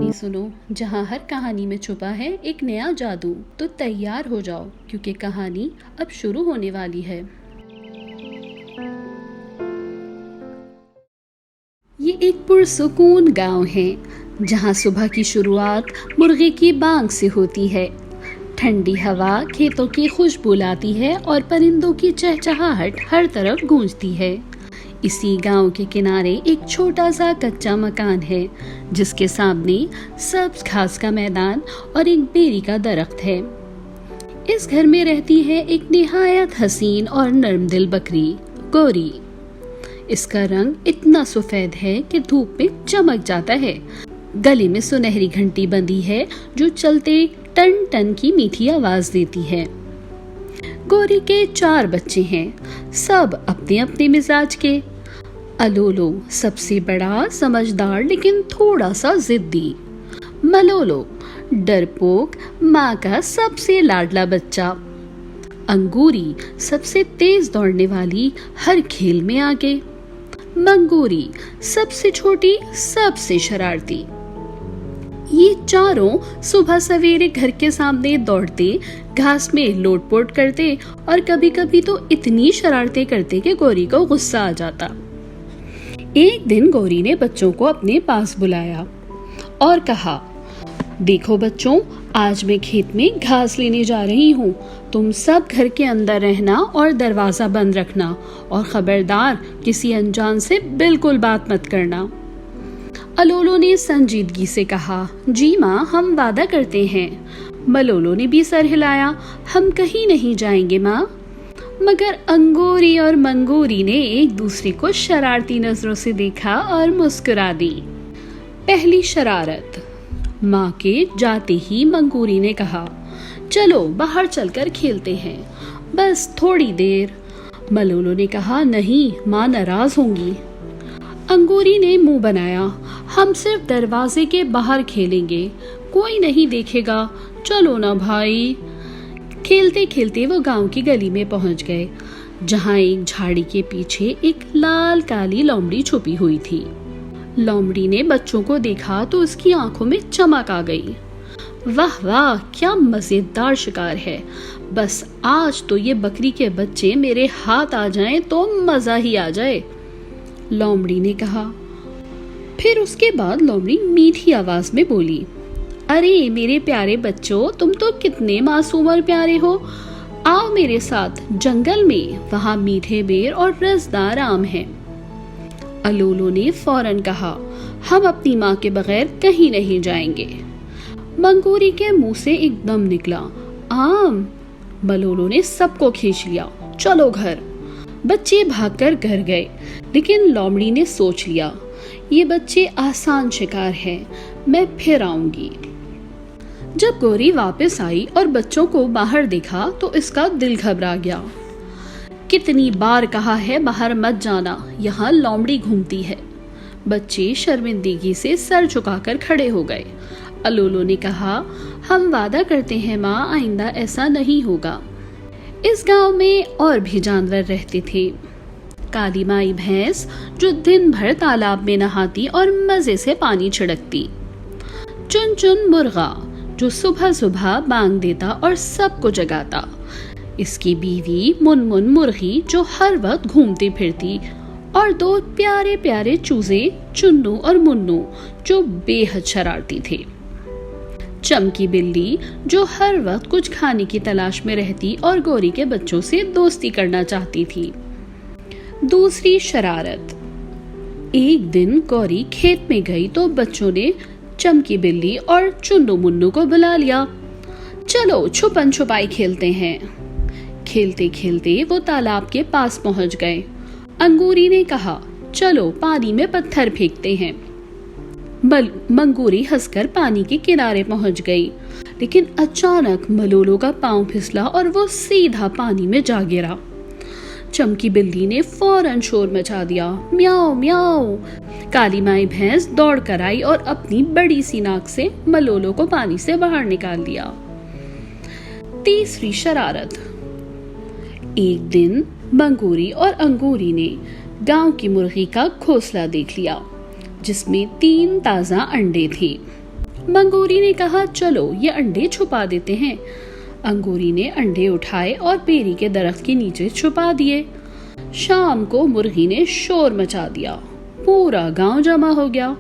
कहानी सुनो जहाँ हर कहानी में छुपा है एक नया जादू। तो तैयार हो जाओ क्योंकि कहानी अब शुरू होने वाली है। ये एक पुरसुकून गांव है जहाँ सुबह की शुरुआत मुर्गे की बांग से होती है। ठंडी हवा खेतों की खुशबू लाती है और परिंदों की चहचहाहट हर तरफ गूंजती है। इसी गांव के किनारे एक छोटा सा कच्चा मकान है जिसके सामने सब्ज घास का मैदान और एक बेरी का दरख्त है। इस घर में रहती है एक निहायत हसीन और नर्मदिल बकरी गोरी। इसका रंग इतना सफेद है कि धूप में चमक जाता है। गले में सुनहरी घंटी बंधी है जो चलते टन टन की मीठी आवाज देती है। गोरी के 4 बच्चे हैं, सब अपने अपने मिजाज के। अलोलो सबसे बड़ा, समझदार लेकिन थोड़ा सा जिद्दी। मलोलो डरपोक, माँ का सबसे लाडला बच्चा। अंगूरी सबसे तेज दौड़ने वाली, हर खेल में आगे। मंगूरी सबसे छोटी, सबसे शरारती। ये चारों सुबह सवेरे घर के सामने दौड़ते, घास में लोटपोट करते और कभी कभी तो इतनी शरारतें करते कि गौरी को गुस्सा आ जाता। एक दिन गौरी ने बच्चों को अपने पास बुलाया और कहा, देखो बच्चों, आज मैं खेत में घास लेने जा रही हूँ। तुम सब घर के अंदर रहना और दरवाजा बंद रखना और खबरदार किसी अनजान से बिल्कुल बात मत करना। अलोलो ने संजीदगी से कहा, जी माँ, हम वादा करते हैं। मलोलो ने भी सर हिलाया, हम कहीं नहीं जाएंगे माँ। मगर अंगूरी और मंगूरी ने एक दूसरे को शरारती नजरों से देखा और मुस्कुरा दी। पहली शरारत। माँ के जाते ही मंगूरी ने कहा, चलो बाहर चलकर खेलते हैं, बस थोड़ी देर। मलोलो ने कहा, नहीं, माँ नाराज होंगी। अंगूरी ने मुंह बनाया, हम सिर्फ दरवाजे के बाहर खेलेंगे, कोई नहीं देखेगा, चलो ना भाई। खेलते खेलते वो गांव की गली में पहुंच गए जहां एक झाड़ी के पीछे एक लाल काली लोमड़ी छुपी हुई थी। लोमड़ी ने बच्चों को देखा तो उसकी आंखों में चमक आ गई। वाह वाह, क्या मजेदार शिकार है। बस आज तो ये बकरी के बच्चे मेरे हाथ आ जाएं तो मजा ही आ जाए, लोमड़ी ने कहा। फिर उसके बाद लोमड़ी मीठी आवाज में बोली, अरे मेरे प्यारे बच्चों, तुम तो कितने मासूम और प्यारे हो। आओ मेरे साथ जंगल में, वहाँ मीठे बेर और रसदार आम हैं। अलोलो ने फौरन कहा, हम अपनी माँ के बगैर कहीं नहीं जाएंगे। मंगूरी के मुंह से एकदम निकला, आम। मलोलो ने सबको खींच लिया, चलो घर। बच्चे भागकर घर गए, लेकिन लोमड़ी ने सोच लिया, ये बच्चे आसान शिकार हैं, मैं फिर आऊंगी। जब गौरी वापस आई और बच्चों को बाहर देखा तो इसका दिल घबरा गया। कितनी बार कहा है बाहर मत जाना, यहाँ लोमड़ी घूमती है। बच्चे शर्मिंदगी से सर झुकाकर खड़े हो गए। अलोलो ने कहा, हम वादा करते हैं माँ, आइंदा ऐसा नहीं होगा। इस गांव में और भी जानवर रहते थे। काली माई भैंस जो दिन भर तालाब में नहाती और मजे से पानी छिड़कती। चुन चुन मुर्गा जो सुबह सुबह बांग देता और सबको जगाता। इसकी बीवी मुनमुन मुर्गी जो हर वक्त घूमती फिरती। और 2 प्यारे प्यारे चूजे, चुन्नू और मुन्नू जो बेहद शरारती थे। चमकी बिल्ली जो हर वक्त कुछ खाने की तलाश में रहती और गौरी के बच्चों से दोस्ती करना चाहती थी। दूसरी शरारत। एक दिन गौरी खेत में गई तो बच्चों ने चमकी बिल्ली और चुन्नू मुन्नू को बुला लिया, चलो छुपन छुपाई खेलते हैं। खेलते खेलते वो तालाब के पास पहुंच गए। अंगूरी ने कहा, चलो पानी में पत्थर फेंकते हैं। मंगूरी हंसकर पानी के किनारे पहुंच गई, लेकिन अचानक मलोलो का पांव फिसला और वो सीधा पानी में जा गिरा। चमकी बिल्ली ने फौरन शोर मचा दिया, म्याऊ म्याऊ। काली माई भैंस दौड़ कर आई और अपनी बड़ी सी नाक से मलोलो को पानी से बाहर निकाल दिया। तीसरी शरारत। एक दिन मंगूरी और अंगूरी ने गांव की मुर्गी का घोंसला देख लिया जिसमें 3 ताजा अंडे थे। मंगूरी ने कहा, चलो ये अंडे छुपा देते हैं। अंगूरी ने अंडे उठाए और पेरी के दरख्त के नीचे छुपा दिए। शाम को मुर्गी ने शोर मचा दिया, पूरा गांव जमा हो गया।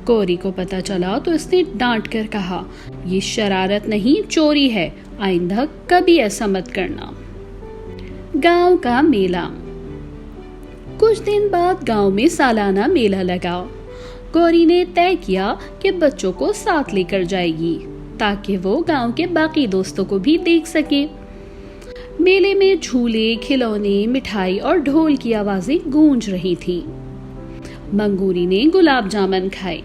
गौरी को पता चला तो इसने डांट कर कहा, ये शरारत नहीं चोरी है, आइंदा कभी ऐसा मत करना। गांव का मेला। कुछ दिन बाद गांव में सालाना मेला लगा। गौरी ने तय किया कि बच्चों को साथ लेकर जाएगी ताकि वो गांव के बाकी दोस्तों को भी देख सके। मेले में झूले, खिलौने, मिठाई और ढोल की आवाजें गूंज रही थीं। मंगूरी ने गुलाब जामुन खाए,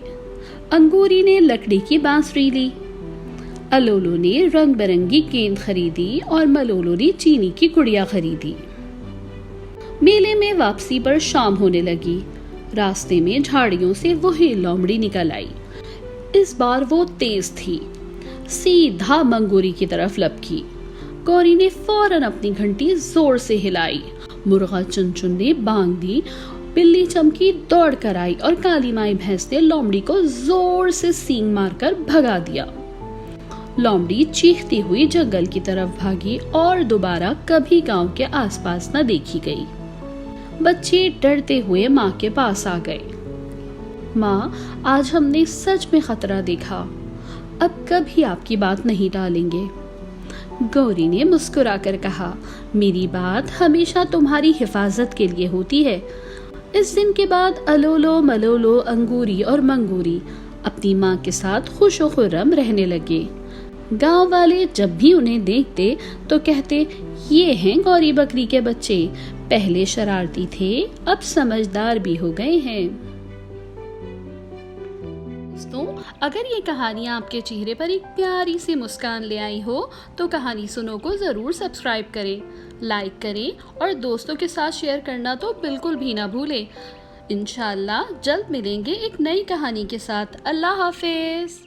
अंगूरी ने लकड़ी की बांसुरी ली, अलोलो ने रंग बिरंगी गेंद खरीदी और मलोलो ने चीनी की गुड़िया खरीदी। मेले में वापसी पर शाम होने लगी। रास्ते में झाड़ियों से वही लोमड़ी निकल आई। इस बार वो तेज थी, सीधा मंगूरी की तरफ लपकी। गौरी ने फौरन अपनी घंटी जोर से हिलाई। मुर्गा चुनचुन ने बांग दी, बिल्ली चमकी दौड़ कर आई और काली माई भैंस ने लोमड़ी को जोर से सींग मारकर भगा दिया। लोमड़ी चीखती हुई जंगल की तरफ भागी और दोबारा कभी गांव के आसपास न देखी गई। बच्चे डरते हुए माँ के पास आ गए। माँ, आज हमने सच में खतरा देखा, अब कभी आपकी बात नहीं टालेंगे। गौरी ने मुस्कुराकर कहा, मेरी बात हमेशा तुम्हारी हिफाजत के लिए होती है। इस दिन के बाद अलोलो, मलोलो, अंगूरी और मंगूरी अपनी माँ के साथ खुश और खुर्रम रहने लगे। गांव वाले जब भी उन्हें देखते तो कहते, ये हैं गौरी बकरी के बच्चे, पहले शरारती थे अब समझदार भी हो गए हैं। दोस्तों, अगर ये कहानी आपके चेहरे पर एक प्यारी सी मुस्कान ले आई हो तो कहानी सुनो को जरूर सब्सक्राइब करें, लाइक करें और दोस्तों के साथ शेयर करना तो बिल्कुल भी ना भूलें। इंशाल्लाह जल्द मिलेंगे एक नई कहानी के साथ। अल्लाह हाफिज।